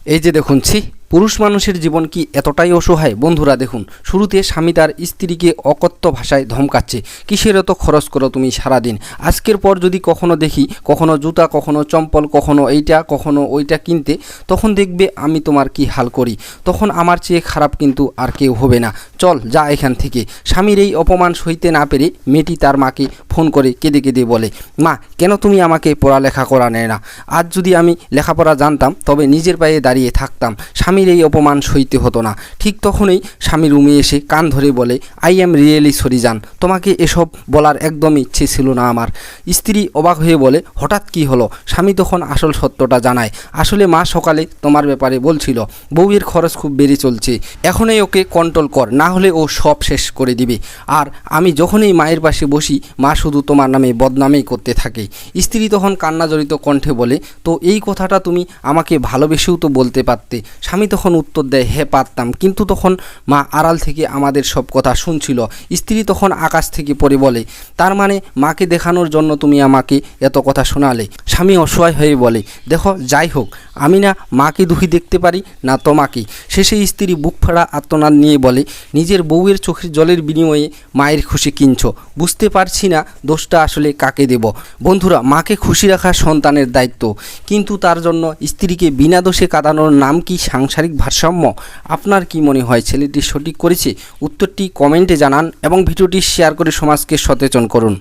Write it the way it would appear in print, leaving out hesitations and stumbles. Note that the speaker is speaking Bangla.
এই যে দেখুন পুরুষ মানুষের জীবন কি এতটাই অসহায়? বন্ধুরা দেখুন, শুরুতে স্বামী তার স্ত্রীকে অকথ্য ভাষায় ধমকাচ্ছে, কিসের এত খরচ করো তুমি সারাদিন? আজকের পর যদি কখনো দেখি কখনো জুতা, কখনো চম্পল, কখনো এইটা কখনো ওইটা কিনতে, তখন দেখবে আমি তোমার কি হাল করি। তখন আমার চেয়ে খারাপ কিন্তু আর কেউ হবে না, চল যা এখান থেকে। স্বামীর এই অপমান সইতে না পেরে মেয়েটি তার মাকে ফোন করে কেঁদে কেঁদে বলে, মা কেন তুমি আমাকে পড়ালেখা করা নেয় না? আজ যদি আমি লেখাপড়া জানতাম তবে নিজের পায়ে দাঁড়িয়ে থাকতাম, স্বামীর এই অপমান সইতে হতো না। ঠিক তখনই স্বামী রুমে এসে কান ধরে বলে, আই এম রিয়েলি সরি জান, তোমাকে এসব বলার একদম ইচ্ছে ছিল না আমার। স্ত্রী অবাক হয়ে বলে, হঠাৎ কি হলো? স্বামী তখন আসল সত্যটা জানায়, আসলে মা সকালে তোমার ব্যাপারে বলছিল, বউয়ের খরচ খুব বেড়ে চলছে, এখনই ওকে কন্ট্রোল কর, না হলে ও সব শেষ করে দিবে। আর আমি যখনই মায়ের পাশে বসি মা শুধু তোমার নামে বদনামেই করতে থাকে। স্ত্রী তখন কান্নাজড়িত কণ্ঠে বলে, তো এই কথাটা তুমি আমাকে ভালোবেসেও তো বলতে পারতে। স্বামী তখন উত্তর দেয়, হ্যাঁ পারতাম, কিন্তু তখন মা আড়াল থেকে আমাদের সব কথা শুনছিল। স্ত্রী তখন আকাশ থেকে পড়ে বলে, তার মানে মাকে দেখানোর জন্য তুমি আমাকে এত কথা শোনালে? স্বামী অসহায় হয়ে বলে, দেখো যাই হোক, আমি না মাকে দুঃখী দেখতে পারি না তোমাকে। শেষে স্ত্রী বুক ফাড়া আর্তনাদ নিয়ে বলে, নিজের বউয়ের চোখের জলের বিনিময়ে মায়ের খুশি কিনছো, বুঝতে পারছি না দোষটা আসলে কাকে দেব। বন্ধুরা, মাকে খুশি রাখা সন্তানের দায়িত্ব, কিন্তু তার জন্য স্ত্রীকে বিনা দোষে কাঁদানোর নাম কি সাংসারিক ভারসাম্য? আপনার কি মনে হয় ছেলেটি সঠিক করেছে? উত্তরটি কমেন্টে জানান এবং ভিডিওটি শেয়ার করে সমাজকে সচেতন করুন।